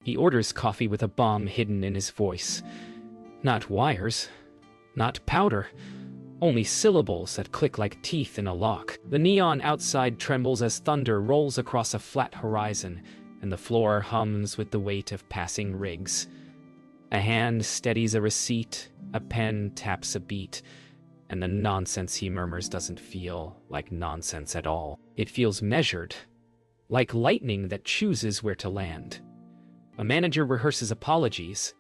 He orders coffee with a bomb hidden in his voice. Not wires, not powder, only syllables that click like teeth in a lock. The neon outside trembles as thunder rolls across a flat horizon, and the floor hums with the weight of passing rigs. A hand steadies a receipt, a pen taps a beat, and the nonsense he murmurs doesn't feel like nonsense at all. It feels measured, like lightning that chooses where to land. A manager rehearses apologies.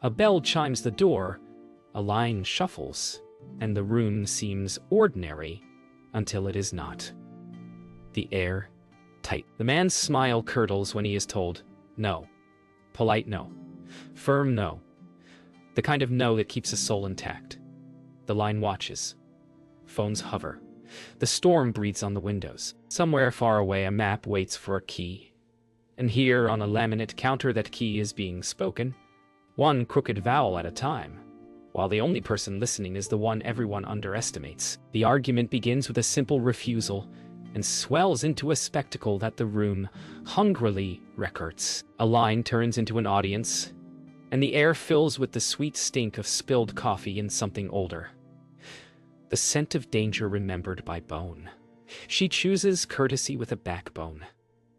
A bell chimes the door. A line shuffles, and the room seems ordinary until it is not. The air tight. The man's smile curdles when he is told no. Polite no. Firm no. The kind of no that keeps a soul intact. The line watches. Phones hover. The storm breathes on the windows. Somewhere far away, a map waits for a key. And here, on a laminate counter, that key is being spoken, one crooked vowel at a time, while the only person listening is the one everyone underestimates. The argument begins with a simple refusal and swells into a spectacle that the room hungrily records. A line turns into an audience, and the air fills with the sweet stink of spilled coffee and something older. The scent of danger remembered by Bone. She chooses courtesy with a backbone,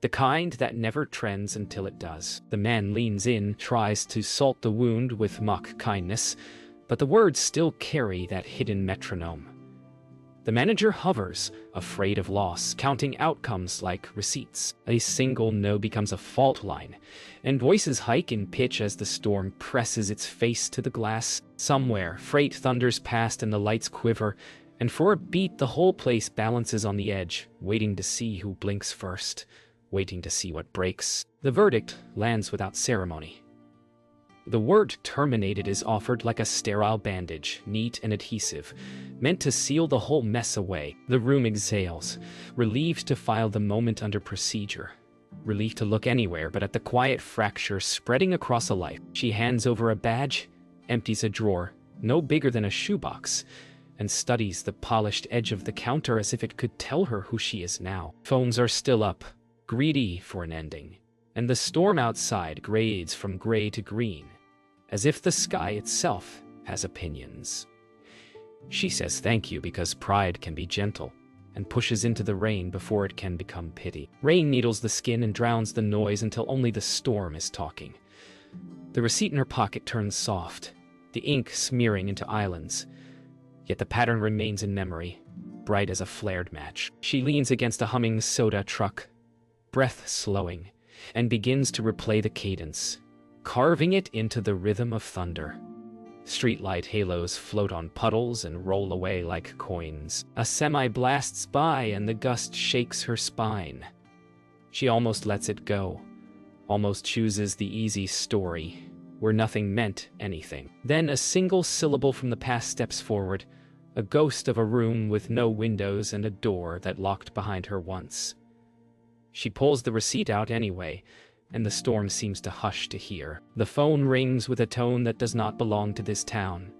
the kind that never trends until it does. The man leans in, tries to salt the wound with mock kindness, but the words still carry that hidden metronome. The manager hovers, afraid of loss, counting outcomes like receipts. A single no becomes a fault line, and voices hike in pitch as the storm presses its face to the glass. Somewhere, freight thunders past and the lights quiver, and for a beat the whole place balances on the edge, waiting to see who blinks first, waiting to see what breaks. The verdict lands without ceremony. The word terminated is offered like a sterile bandage, neat and adhesive, meant to seal the whole mess away. The room exhales, relieved to file the moment under procedure. Relief to look anywhere but at the quiet fracture spreading across a life. She hands over a badge, empties a drawer, no bigger than a shoebox, and studies the polished edge of the counter as if it could tell her who she is now. Phones are still up, greedy for an ending, and the storm outside grades from gray to green, as if the sky itself has opinions. She says thank you because pride can be gentle, and pushes into the rain before it can become pity. Rain needles the skin and drowns the noise until only the storm is talking. The receipt in her pocket turns soft, the ink smearing into islands, yet the pattern remains in memory, bright as a flared match. She leans against a humming soda truck, breath slowing, and begins to replay the cadence, carving it into the rhythm of thunder. Streetlight halos float on puddles and roll away like coins. A semi blasts by and the gust shakes her spine. She almost lets it go, almost chooses the easy story, where nothing meant anything. Then a single syllable from the past steps forward, a ghost of a room with no windows and a door that locked behind her once. She pulls the receipt out anyway, and the storm seems to hush to hear. The phone rings with a tone that does not belong to this town.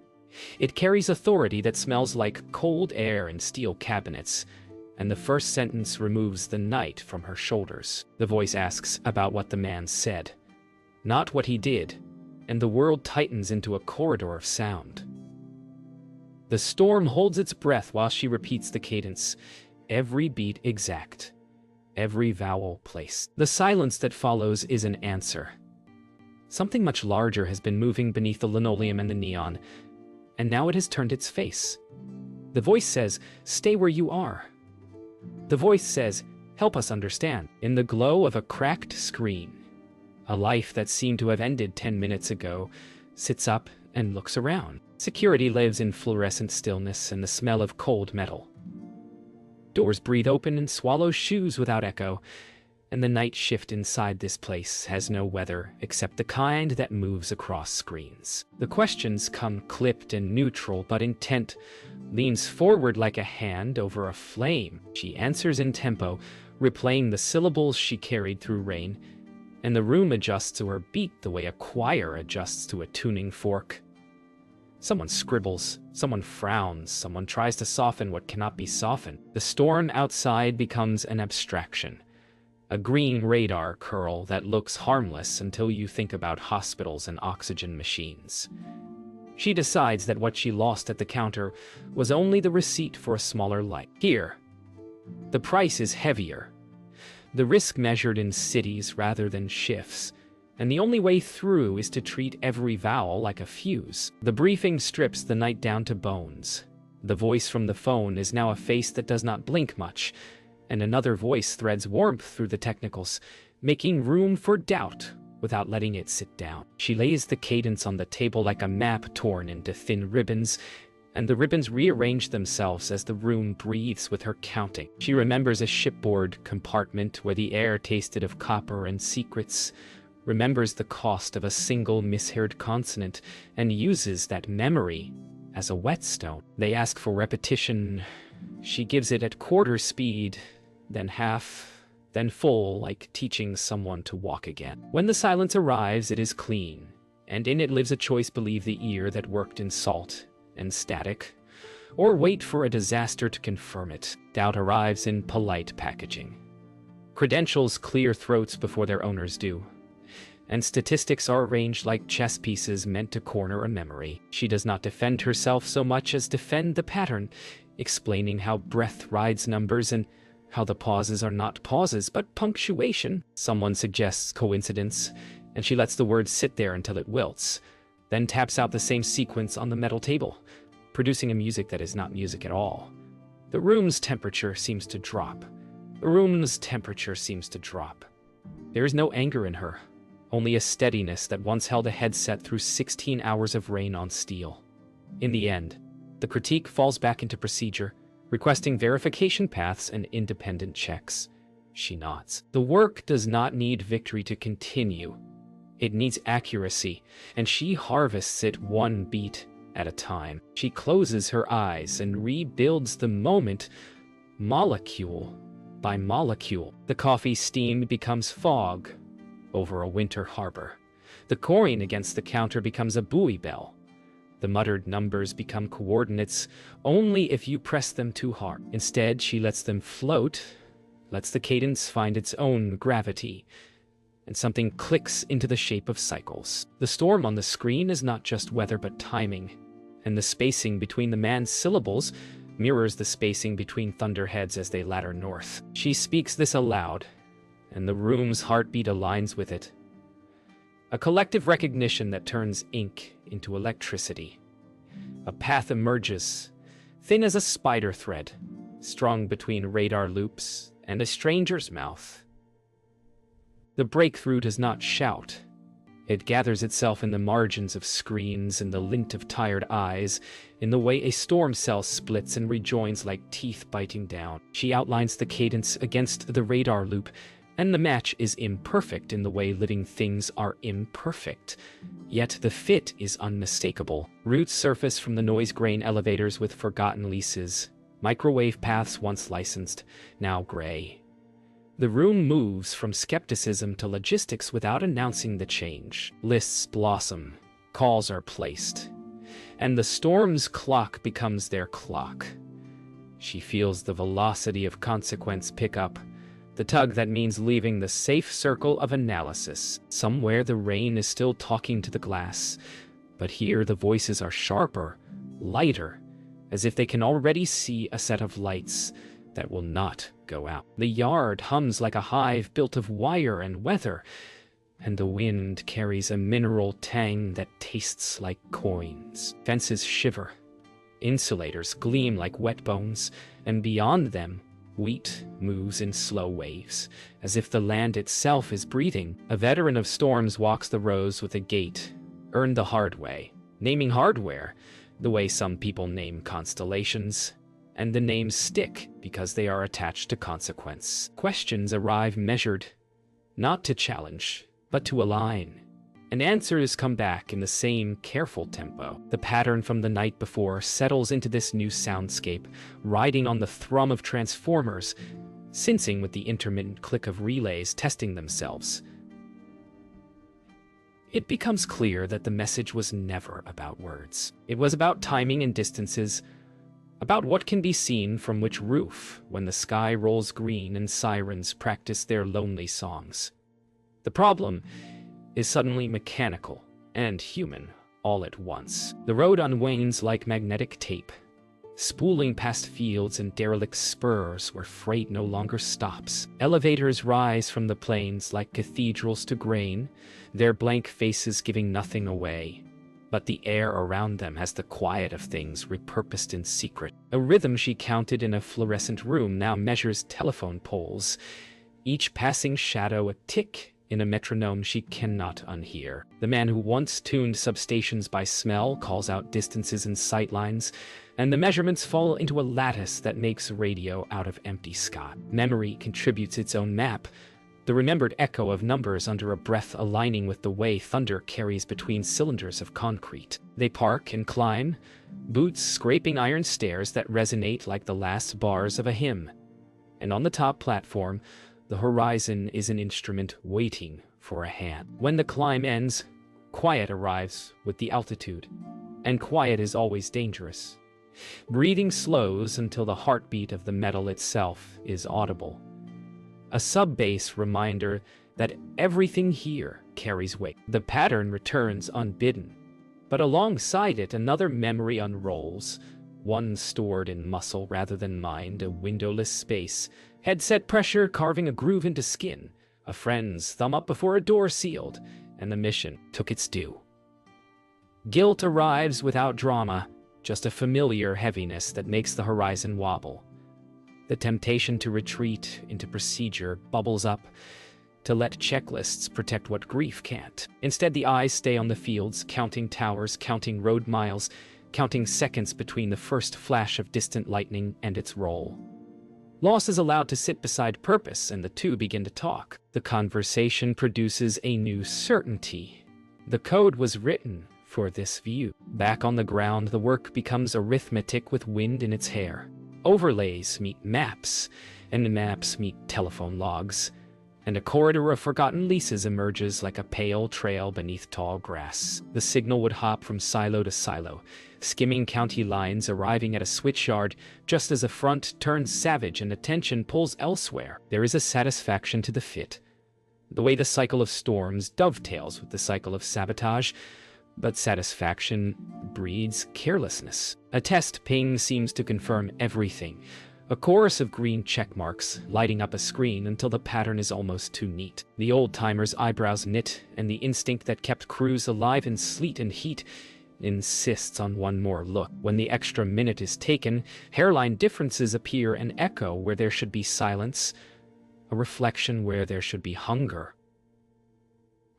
It carries authority that smells like cold air and steel cabinets, and the first sentence removes the night from her shoulders. The voice asks about what the man said, not what he did, and the world tightens into a corridor of sound. The storm holds its breath while she repeats the cadence, every beat exact, every vowel placed. The silence that follows is an answer. Something much larger has been moving beneath the linoleum and the neon, and now it has turned its face. The voice says, "Stay where you are." The voice says, "Help us understand." In the glow of a cracked screen, a life that seemed to have ended 10 minutes ago sits up and looks around. Security lives in fluorescent stillness and the smell of cold metal. Doors breathe open and swallow shoes without echo, and the night shift inside this place has no weather except the kind that moves across screens. The questions come clipped and neutral, but intent leans forward like a hand over a flame. She answers in tempo, replaying the syllables she carried through rain, and the room adjusts to her beat the way a choir adjusts to a tuning fork. Someone scribbles, someone frowns, someone tries to soften what cannot be softened. The storm outside becomes an abstraction, A green radar curl that looks harmless until you think about hospitals and oxygen machines. She decides that what she lost at the counter was only the receipt for a smaller light. Here, the price is heavier. The risk measured in cities rather than shifts, and the only way through is to treat every vowel like a fuse. The briefing strips the night down to bones. The voice from the phone is now a face that does not blink much, and another voice threads warmth through the technicals, making room for doubt without letting it sit down. She lays the cadence on the table like a map torn into thin ribbons, and the ribbons rearrange themselves as the room breathes with her counting. She remembers a shipboard compartment where the air tasted of copper and secrets, remembers the cost of a single misheard consonant, and uses that memory as a whetstone. They ask for repetition. She gives it at quarter speed, then half, then full, like teaching someone to walk again. When the silence arrives, it is clean, and in it lives a choice: believe the ear that worked in salt and static, or wait for a disaster to confirm it. Doubt arrives in polite packaging. Credentials clear throats before their owners do, and statistics are arranged like chess pieces meant to corner a memory. She does not defend herself so much as defend the pattern, explaining how breath rides numbers and how the pauses are not pauses but punctuation. Someone suggests coincidence, and she lets the word sit there until it wilts, then taps out the same sequence on the metal table, producing a music that is not music at all. The room's temperature seems to drop. The room's temperature seems to drop. There is no anger in her, only a steadiness that once held a headset through 16 hours of rain on steel. In the end, the critique falls back into procedure, requesting verification paths and independent checks. She nods. The work does not need victory to continue. It needs accuracy, and she harvests it one beat at a time. She closes her eyes and rebuilds the moment, molecule by molecule. The coffee steam becomes fog over a winter harbor. The coin against the counter becomes a buoy bell. The muttered numbers become coordinates only if you press them too hard. Instead, she lets them float, lets the cadence find its own gravity, and something clicks into the shape of cycles. The storm on the screen is not just weather but timing, and the spacing between the man's syllables mirrors the spacing between thunderheads as they ladder north. She speaks this aloud, and the room's heartbeat aligns with it. A collective recognition that turns ink into electricity. A path emerges, thin as a spider thread, strung between radar loops and a stranger's mouth. The breakthrough does not shout. It gathers itself in the margins of screens, in the lint of tired eyes, in the way a storm cell splits and rejoins like teeth biting down. She outlines the cadence against the radar loop, and the match is imperfect in the way living things are imperfect. Yet the fit is unmistakable. Roots surface from the noise grain elevators with forgotten leases. Microwave paths once licensed, now gray. The room moves from skepticism to logistics without announcing the change. Lists blossom, calls are placed, and the storm's clock becomes their clock. She feels the velocity of consequence pick up, the tug that means leaving the safe circle of analysis. Somewhere the rain is still talking to the glass, but here the voices are sharper, lighter, as if they can already see a set of lights that will not go out. The yard hums like a hive built of wire and weather, and the wind carries a mineral tang that tastes like coins. Fences shiver, insulators gleam like wet bones, and beyond them, wheat moves in slow waves, as if the land itself is breathing. A veteran of storms walks the rows with a gait, earned the hard way, naming hardware, the way some people name constellations, and the names stick because they are attached to consequence. Questions arrive measured, not to challenge, but to align, and answers come back in the same careful tempo. The pattern from the night before settles into this new soundscape, riding on the thrum of transformers, syncing with the intermittent click of relays testing themselves. It becomes clear that the message was never about words. It was about timing and distances, about what can be seen from which roof when the sky rolls green and sirens practice their lonely songs. The problem is suddenly mechanical and human all at once. The road unwinds like magnetic tape, spooling past fields and derelict spurs where freight no longer stops. Elevators rise from the plains like cathedrals to grain, their blank faces giving nothing away. But the air around them has the quiet of things repurposed in secret. A rhythm she counted in a fluorescent room now measures telephone poles, each passing shadow a tick in a metronome she cannot unhear. The man who once tuned substations by smell calls out distances and sightlines, and the measurements fall into a lattice that makes radio out of empty sky. Memory contributes its own map, the remembered echo of numbers under a breath aligning with the way thunder carries between cylinders of concrete. They park and climb, boots scraping iron stairs that resonate like the last bars of a hymn. And on the top platform, the horizon is an instrument waiting for a hand. When the climb ends, quiet arrives with the altitude, and quiet is always dangerous. Breathing slows until the heartbeat of the metal itself is audible. A sub-bass reminder that everything here carries weight. The pattern returns unbidden, but alongside it another memory unrolls, one stored in muscle rather than mind, a windowless space, headset pressure carving a groove into skin, a friend's thumb up before a door sealed, and the mission took its due. Guilt arrives without drama, just a familiar heaviness that makes the horizon wobble. The temptation to retreat into procedure bubbles up, to let checklists protect what grief can't. Instead, the eyes stay on the fields, counting towers, counting road miles, counting seconds between the first flash of distant lightning and its roll. Loss is allowed to sit beside purpose, and the two begin to talk. The conversation produces a new certainty. The code was written for this view. Back on the ground, the work becomes arithmetic with wind in its hair. Overlays meet maps, and maps meet telephone logs, and a corridor of forgotten leases emerges like a pale trail beneath tall grass. The signal would hop from silo to silo, skimming county lines, arriving at a switchyard just as a front turns savage and attention pulls elsewhere. There is a satisfaction to the fit, the way the cycle of storms dovetails with the cycle of sabotage, but satisfaction breeds carelessness. A test ping seems to confirm everything, a chorus of green check marks lighting up a screen until the pattern is almost too neat. The old-timer's eyebrows knit, and the instinct that kept crews alive in sleet and heat insists on one more look. When the extra minute is taken, hairline differences appear and echo where there should be silence, a reflection where there should be hunger.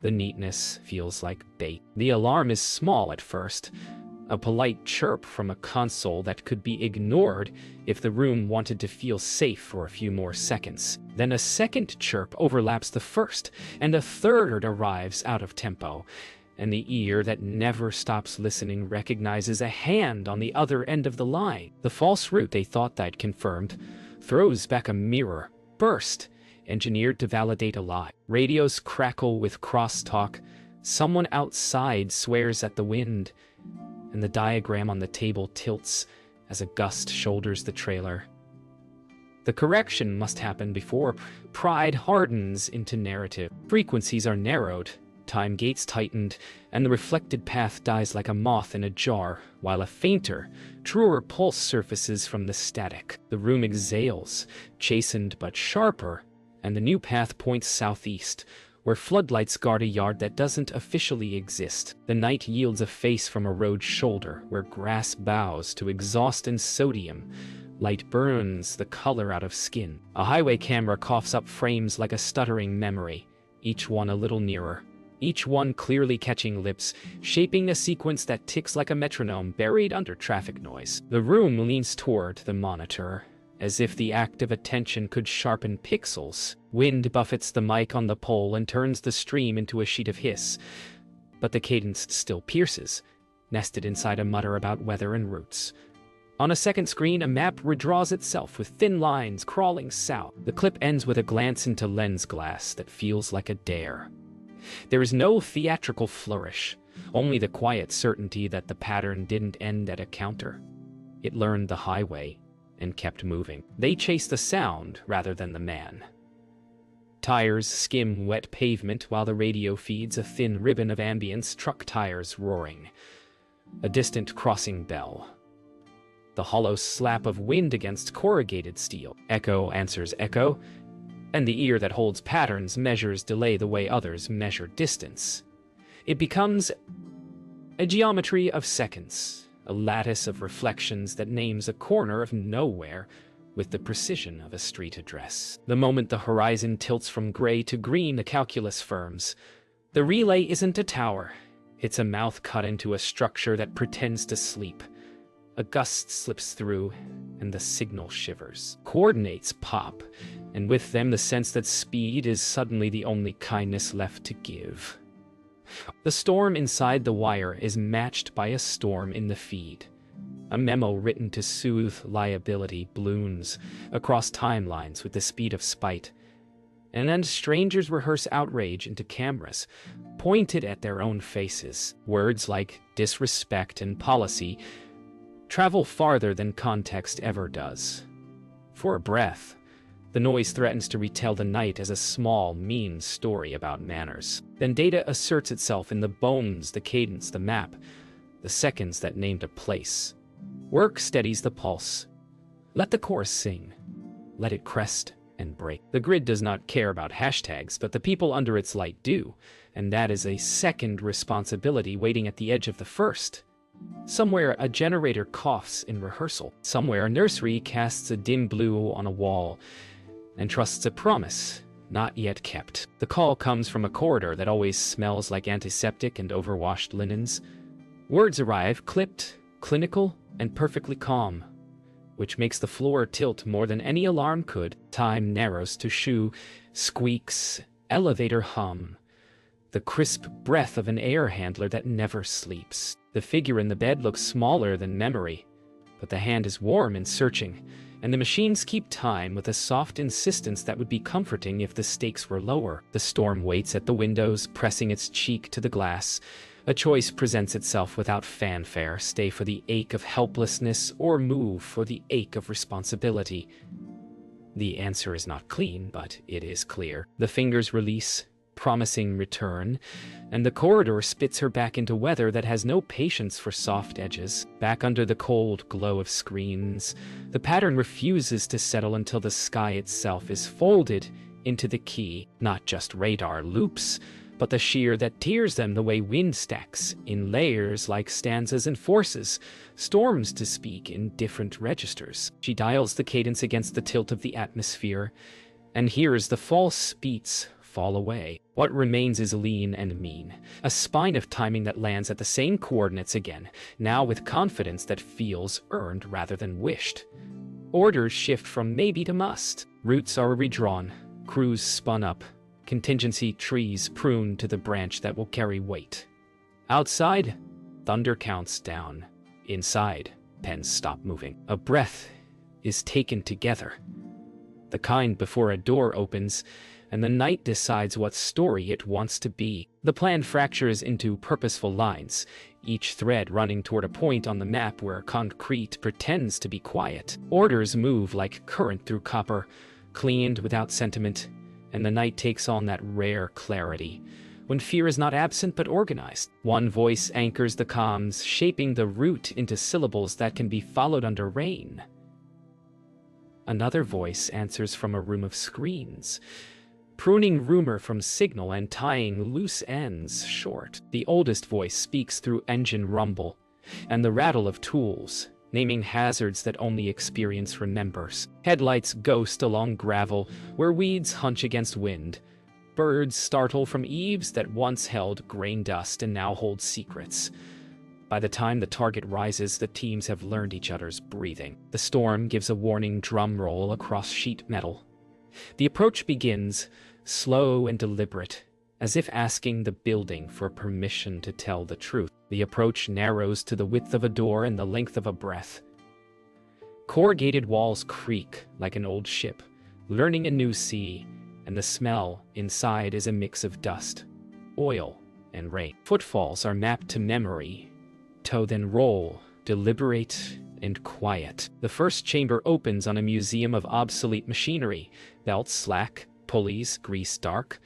The neatness feels like bait. The alarm is small at first, a polite chirp from a console that could be ignored if the room wanted to feel safe for a few more seconds. Then a second chirp overlaps the first, and a third arrives out of tempo, and the ear that never stops listening recognizes a hand on the other end of the line. The false route they thought they'd confirmed throws back a mirror, burst, engineered to validate a lie. Radios crackle with crosstalk, someone outside swears at the wind, and the diagram on the table tilts as a gust shoulders the trailer. The correction must happen before pride hardens into narrative. Frequencies are narrowed, time gates tightened, and the reflected path dies like a moth in a jar, while a fainter, truer pulse surfaces from the static. The room exhales, chastened but sharper, and the new path points southeast, where floodlights guard a yard that doesn't officially exist. The night yields a face from a road shoulder, where grass bows to exhaust and sodium. Light burns the color out of skin. A highway camera coughs up frames like a stuttering memory, each one a little nearer, each one clearly catching lips, shaping a sequence that ticks like a metronome buried under traffic noise. The room leans toward the monitor, as if the act of attention could sharpen pixels. Wind buffets the mic on the pole and turns the stream into a sheet of hiss, but the cadence still pierces, nested inside a mutter about weather and routes. On a second screen, a map redraws itself with thin lines crawling south. The clip ends with a glance into lens glass that feels like a dare. There is no theatrical flourish, only the quiet certainty that the pattern didn't end at a counter. It learned the highway and kept moving. They chase the sound rather than the man. Tires skim wet pavement while the radio feeds a thin ribbon of ambience, truck tires roaring. A distant crossing bell. The hollow slap of wind against corrugated steel. Echo answers echo, and the ear that holds patterns measures delay the way others measure distance. It becomes a geometry of seconds, a lattice of reflections that names a corner of nowhere with the precision of a street address. The moment the horizon tilts from gray to green, the calculus firms. The relay isn't a tower. It's a mouth cut into a structure that pretends to sleep. A gust slips through, and the signal shivers. Coordinates pop, and with them the sense that speed is suddenly the only kindness left to give. The storm inside the wire is matched by a storm in the feed. A memo written to soothe liability balloons across timelines with the speed of spite. And then strangers rehearse outrage into cameras, pointed at their own faces. Words like disrespect and policy travel farther than context ever does. For a breath, the noise threatens to retell the night as a small, mean story about manners. Then data asserts itself in the bones, the cadence, the map, the seconds that named a place. Work steadies the pulse. Let the chorus sing. Let it crest and break. The grid does not care about hashtags, but the people under its light do, and that is a second responsibility waiting at the edge of the first. Somewhere a generator coughs in rehearsal. Somewhere a nursery casts a dim blue on a wall and trusts a promise not yet kept. The call comes from a corridor that always smells like antiseptic and overwashed linens. Words arrive, clipped, clinical, and perfectly calm, which makes the floor tilt more than any alarm could. Time narrows to shoe, squeaks, elevator hum. The crisp breath of an air handler that never sleeps. The figure in the bed looks smaller than memory, but the hand is warm and searching, and the machines keep time with a soft insistence that would be comforting if the stakes were lower. The storm waits at the windows, pressing its cheek to the glass. A choice presents itself without fanfare: stay for the ache of helplessness or move for the ache of responsibility. The answer is not clean, but it is clear. The fingers release, promising return, and the corridor spits her back into weather that has no patience for soft edges. Back under the cold glow of screens, the pattern refuses to settle until the sky itself is folded into the key. Not just radar loops, but the shear that tears them the way wind stacks, in layers like stanzas and forces, storms to speak in different registers. She dials the cadence against the tilt of the atmosphere, and hears the false beats fall away. What remains is lean and mean, a spine of timing that lands at the same coordinates again, now with confidence that feels earned rather than wished. Orders shift from maybe to must. Routes are redrawn, crews spun up, contingency trees pruned to the branch that will carry weight. Outside, thunder counts down. Inside, pens stop moving. A breath is taken together, the kind before a door opens and the night decides what story it wants to be. The plan fractures into purposeful lines, each thread running toward a point on the map where concrete pretends to be quiet. Orders move like current through copper, cleaned without sentiment, and the night takes on that rare clarity, when fear is not absent but organized. One voice anchors the comms, shaping the route into syllables that can be followed under rain. Another voice answers from a room of screens, pruning rumor from signal and tying loose ends short. The oldest voice speaks through engine rumble and the rattle of tools, naming hazards that only experience remembers. Headlights ghost along gravel where weeds hunch against wind. Birds startle from eaves that once held grain dust and now hold secrets. By the time the target rises, the teams have learned each other's breathing. The storm gives a warning drum roll across sheet metal. The approach begins, slow and deliberate, as if asking the building for permission to tell the truth. The approach narrows to the width of a door and the length of a breath. Corrugated walls creak like an old ship, learning a new sea, and the smell inside is a mix of dust, oil, and rain. Footfalls are mapped to memory, toe then roll, deliberate and quiet. The first chamber opens on a museum of obsolete machinery, belts slack, pulleys grease dark,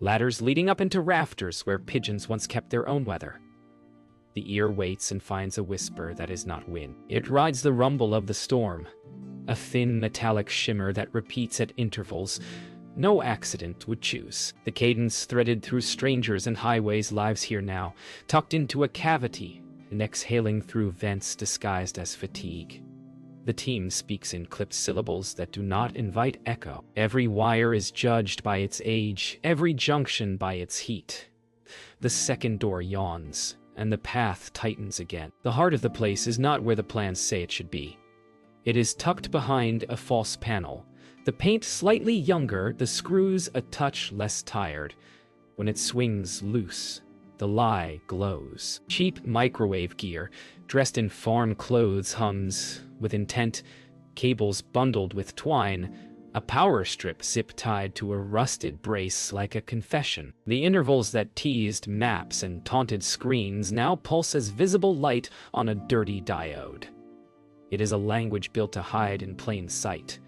ladders leading up into rafters where pigeons once kept their own weather. The ear waits and finds a whisper that is not wind. It rides the rumble of the storm, a thin metallic shimmer that repeats at intervals no accident would choose. The cadence threaded through strangers and highways lives here now, tucked into a cavity and exhaling through vents disguised as fatigue. The team speaks in clipped syllables that do not invite echo. Every wire is judged by its age, every junction by its heat. The second door yawns, and the path tightens again. The heart of the place is not where the plans say it should be. It is tucked behind a false panel, the paint slightly younger, the screws a touch less tired. When it swings loose, the lie glows. Cheap microwave gear, dressed in farm clothes, hums with intent, cables bundled with twine, a power strip zip-tied to a rusted brace like a confession. The intervals that teased maps and taunted screens now pulse as visible light on a dirty diode. It is a language built to hide in plain sight,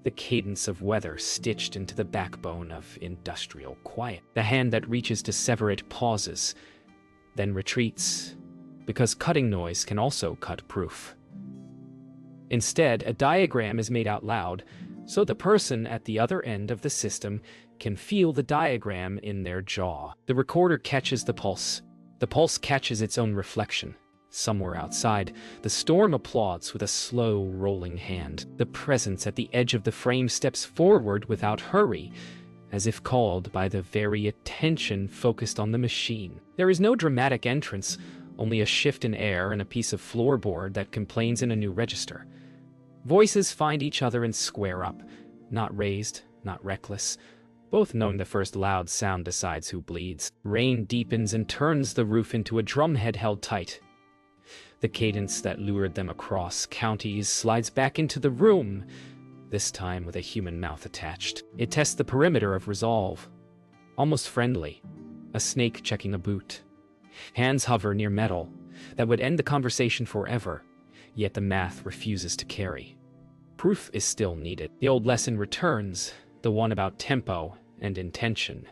the cadence of weather stitched into the backbone of industrial quiet. The hand that reaches to sever it pauses, then retreats, because cutting noise can also cut proof. Instead, a diagram is made out loud, so the person at the other end of the system can feel the diagram in their jaw. The recorder catches the pulse. The pulse catches its own reflection. Somewhere outside, the storm applauds with a slow, rolling hand. The presence at the edge of the frame steps forward without hurry, as if called by the very attention focused on the machine. There is no dramatic entrance, only a shift in air and a piece of floorboard that complains in a new register. Voices find each other and square up, not raised, not reckless, both knowing the first loud sound decides who bleeds. Rain deepens and turns the roof into a drumhead held tight. The cadence that lured them across counties slides back into the room, this time with a human mouth attached. It tests the perimeter of resolve, almost friendly, a snake checking a boot. Hands hover near metal that would end the conversation forever, yet the math refuses to carry. Proof is still needed. The old lesson returns, the one about tempo and intention.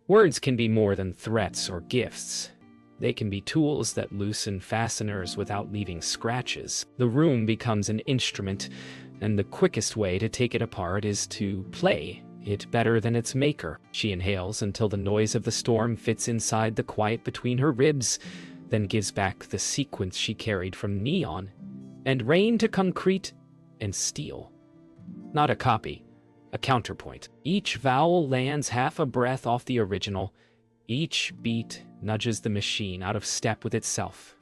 Words can be more than threats or gifts. They can be tools that loosen fasteners without leaving scratches. The room becomes an instrument, and the quickest way to take it apart is to play it better than its maker. She inhales until the noise of the storm fits inside the quiet between her ribs, then gives back the sequence she carried from neon and rain to concrete and steel. Not a copy, a counterpoint. Each vowel lands half a breath off the original. Each beat nudges the machine out of step with itself,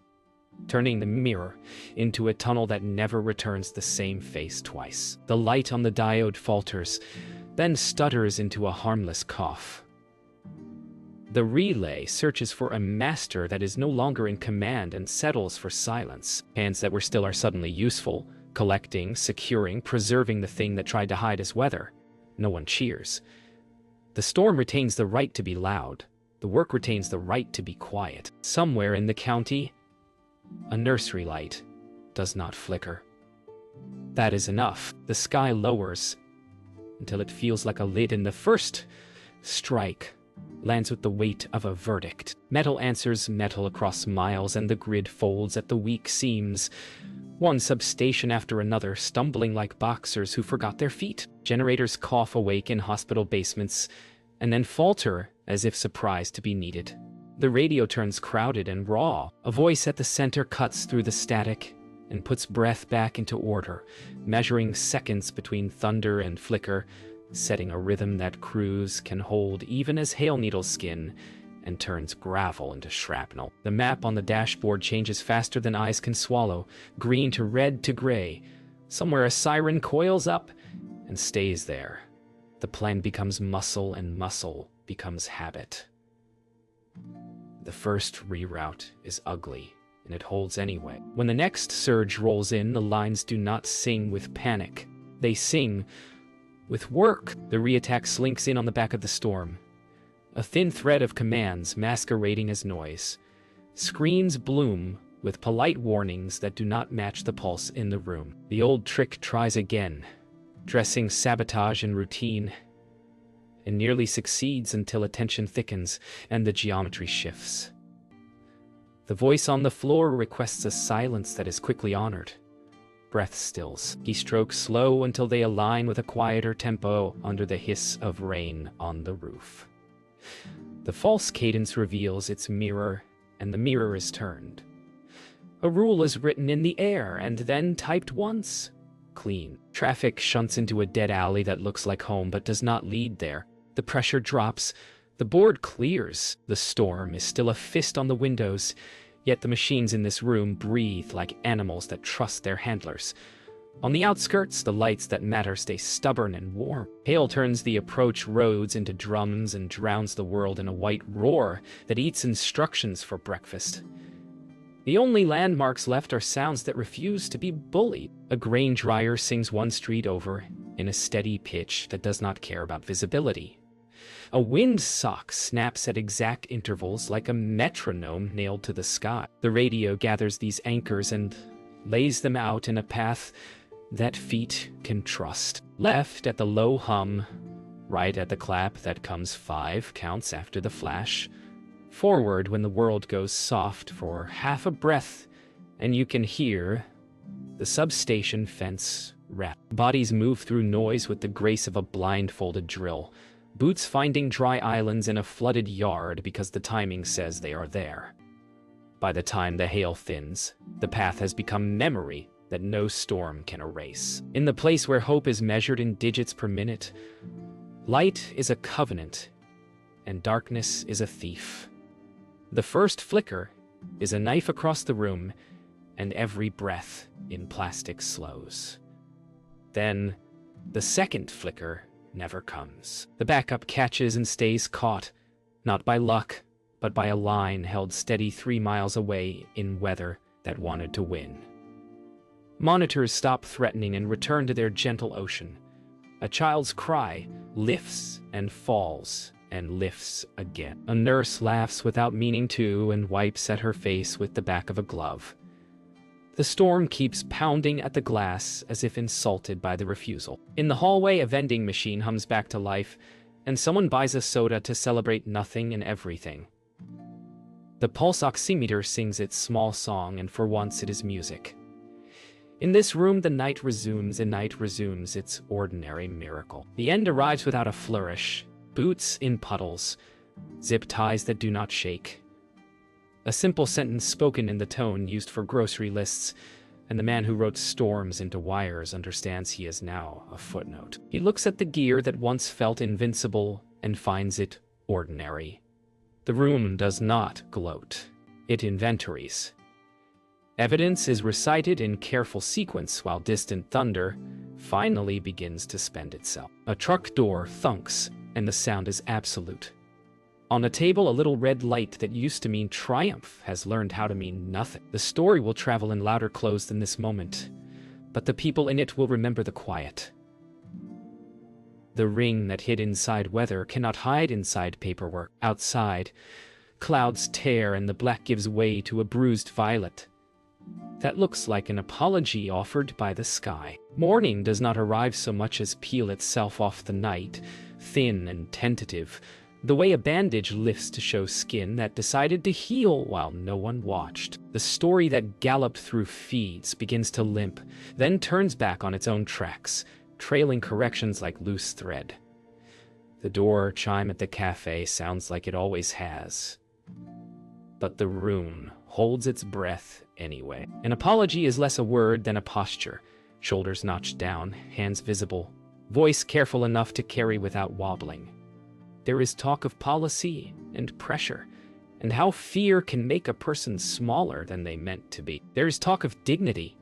turning the mirror into a tunnel that never returns the same face twice. The light on the diode falters, then stutters into a harmless cough. The relay searches for a master that is no longer in command and settles for silence. Hands that were still are suddenly useful, collecting, securing, preserving the thing that tried to hide as weather. No one cheers. The storm retains the right to be loud. The work retains the right to be quiet. Somewhere in the county, a nursery light does not flicker. That is enough. The sky lowers until it feels like a lid, and the first strike lands with the weight of a verdict. Metal answers metal across miles, and the grid folds at the weak seams. One substation after another, stumbling like boxers who forgot their feet. Generators cough awake in hospital basements, and then falter as if surprised to be needed. The radio turns crowded and raw. A voice at the center cuts through the static and puts breath back into order, measuring seconds between thunder and flicker, setting a rhythm that crews can hold even as hail needles skin and turns gravel into shrapnel. The map on the dashboard changes faster than eyes can swallow, green to red to gray. Somewhere a siren coils up and stays there. The plan becomes muscle, and muscle becomes habit. The first reroute is ugly, and it holds anyway. When the next surge rolls in, the lines do not sing with panic. They sing with work. The reattack slinks in on the back of the storm, a thin thread of commands masquerading as noise. Screens bloom with polite warnings that do not match the pulse in the room. The old trick tries again, dressing sabotage in routine, and nearly succeeds until attention thickens and the geometry shifts. The voice on the floor requests a silence that is quickly honored. Breath stills. Keystrokes slow until they align with a quieter tempo under the hiss of rain on the roof. The false cadence reveals its mirror, and the mirror is turned. A rule is written in the air and then typed once. Clean. Traffic shunts into a dead alley that looks like home but does not lead there. The pressure drops. The board clears. The storm is still a fist on the windows, yet the machines in this room breathe like animals that trust their handlers. On the outskirts, the lights that matter stay stubborn and warm. Hail turns the approach roads into drums and drowns the world in a white roar that eats instructions for breakfast. The only landmarks left are sounds that refuse to be bullied. A grain dryer sings one street over in a steady pitch that does not care about visibility. A wind sock snaps at exact intervals like a metronome nailed to the sky. The radio gathers these anchors and lays them out in a path that feet can trust. Left at the low hum, right at the clap that comes 5 counts after the flash. Forward when the world goes soft for half a breath, and you can hear the substation fence rap. Bodies move through noise with the grace of a blindfolded drill. Boots finding dry islands in a flooded yard because the timing says they are there. By the time the hail thins, the path has become memory that no storm can erase. In the place where hope is measured in digits per minute, light is a covenant, and darkness is a thief. The first flicker is a knife across the room, and every breath in plastic slows. Then, the second flicker never comes. The backup catches and stays caught, not by luck, but by a line held steady 3 miles away in weather that wanted to win. Monitors stop threatening and return to their gentle ocean. A child's cry lifts and falls and lifts again. A nurse laughs without meaning to and wipes at her face with the back of a glove. The storm keeps pounding at the glass as if insulted by the refusal. In the hallway, a vending machine hums back to life, and someone buys a soda to celebrate nothing and everything. The pulse oximeter sings its small song, and for once it is music. In this room, the night resumes, and night resumes its ordinary miracle. The end arrives without a flourish. Boots in puddles, zip ties that do not shake. A simple sentence spoken in the tone used for grocery lists, and the man who wrote storms into wires understands he is now a footnote. He looks at the gear that once felt invincible and finds it ordinary. The room does not gloat. It inventories. Evidence is recited in careful sequence while distant thunder finally begins to spend itself. A truck door thunks, and the sound is absolute. On a table, a little red light that used to mean triumph has learned how to mean nothing. The story will travel in louder clothes than this moment, but the people in it will remember the quiet. The ring that hid inside weather cannot hide inside paperwork. Outside, clouds tear and the black gives way to a bruised violet. That looks like an apology offered by the sky. Morning does not arrive so much as peel itself off the night, thin and tentative, the way a bandage lifts to show skin that decided to heal while no one watched. The story that galloped through feeds begins to limp, then turns back on its own tracks, trailing corrections like loose thread. The door chime at the cafe sounds like it always has. But the room holds its breath anyway. An apology is less a word than a posture. Shoulders notched down, hands visible, voice careful enough to carry without wobbling. There is talk of policy and pressure, and how fear can make a person smaller than they meant to be. There is talk of dignity,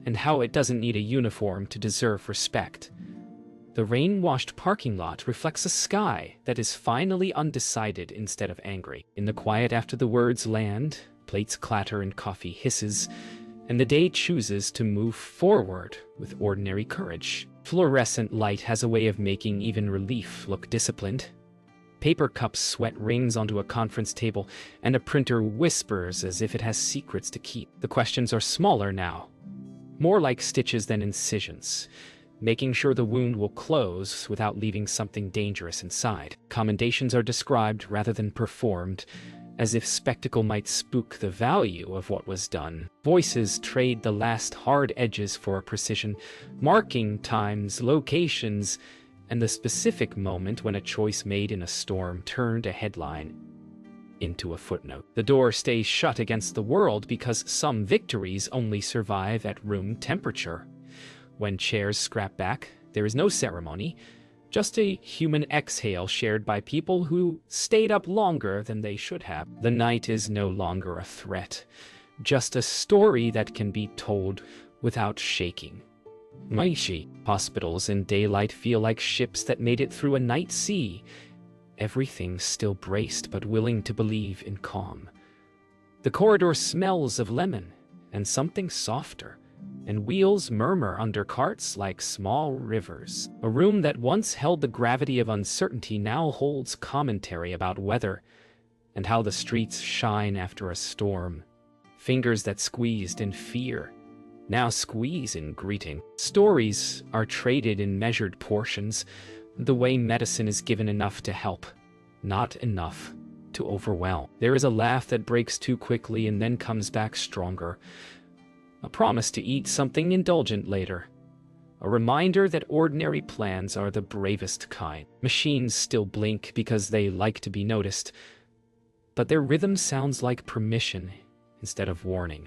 and how it doesn't need a uniform to deserve respect. The rain-washed parking lot reflects a sky that is finally undecided instead of angry. In the quiet after the words land, plates clatter and coffee hisses, and the day chooses to move forward with ordinary courage. Fluorescent light has a way of making even relief look disciplined. Paper cups sweat rings onto a conference table, and a printer whispers as if it has secrets to keep. The questions are smaller now, more like stitches than incisions, making sure the wound will close without leaving something dangerous inside. Commendations are described rather than performed, as if spectacle might spook the value of what was done. Voices trade the last hard edges for precision, marking times, locations, and the specific moment when a choice made in a storm turned a headline into a footnote. The door stays shut against the world because some victories only survive at room temperature. When chairs scrap back, there is no ceremony, just a human exhale shared by people who stayed up longer than they should have. The night is no longer a threat, just a story that can be told without shaking. Maishi. Hospitals in daylight feel like ships that made it through a night sea. Everything still braced but willing to believe in calm. The corridor smells of lemon and something softer, and wheels murmur under carts like small rivers. A room that once held the gravity of uncertainty now holds commentary about weather and how the streets shine after a storm. Fingers that squeezed in fear now squeeze in greeting. Stories are traded in measured portions, the way medicine is given enough to help, not enough to overwhelm. There is a laugh that breaks too quickly and then comes back stronger. A promise to eat something indulgent later. A reminder that ordinary plans are the bravest kind. Machines still blink because they like to be noticed, but their rhythm sounds like permission instead of warning.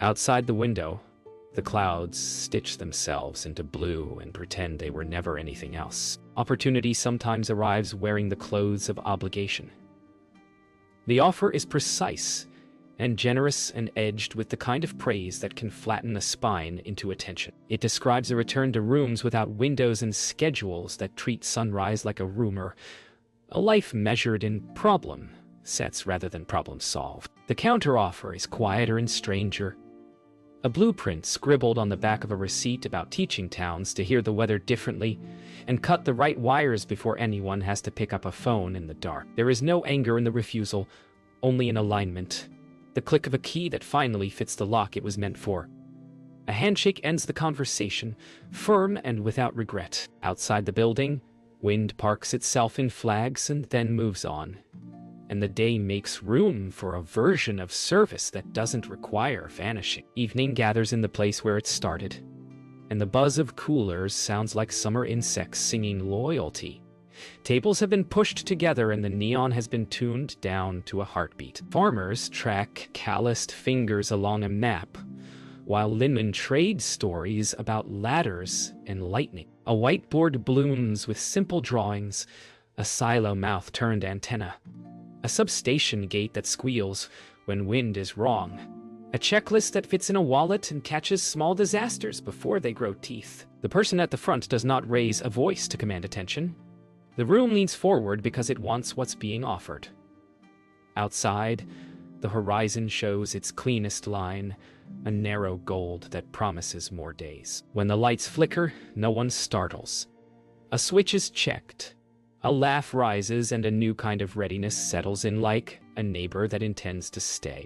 Outside the window, the clouds stitch themselves into blue and pretend they were never anything else. Opportunity sometimes arrives wearing the clothes of obligation. The offer is precise and generous and edged with the kind of praise that can flatten a spine into attention. It describes a return to rooms without windows and schedules that treat sunrise like a rumor, a life measured in problem sets rather than problem solved. The counteroffer is quieter and stranger. A blueprint scribbled on the back of a receipt about teaching towns to hear the weather differently and cut the right wires before anyone has to pick up a phone in the dark. There is no anger in the refusal, only an alignment. The click of a key that finally fits the lock it was meant for. A handshake ends the conversation, firm and without regret. Outside the building, wind parks itself in flags and then moves on. And the day makes room for a version of service that doesn't require vanishing. Evening gathers in the place where it started, and the buzz of coolers sounds like summer insects singing loyalty. Tables have been pushed together and the neon has been tuned down to a heartbeat. Farmers track calloused fingers along a map, while Linman trades stories about ladders and lightning. A whiteboard blooms with simple drawings, a silo mouth turned antenna, a substation gate that squeals when wind is wrong, a checklist that fits in a wallet and catches small disasters before they grow teeth. The person at the front does not raise a voice to command attention. The room leans forward because it wants what's being offered. Outside, the horizon shows its cleanest line, a narrow gold that promises more days. When the lights flicker, no one startles. A switch is checked. A laugh rises and a new kind of readiness settles in like a neighbor that intends to stay.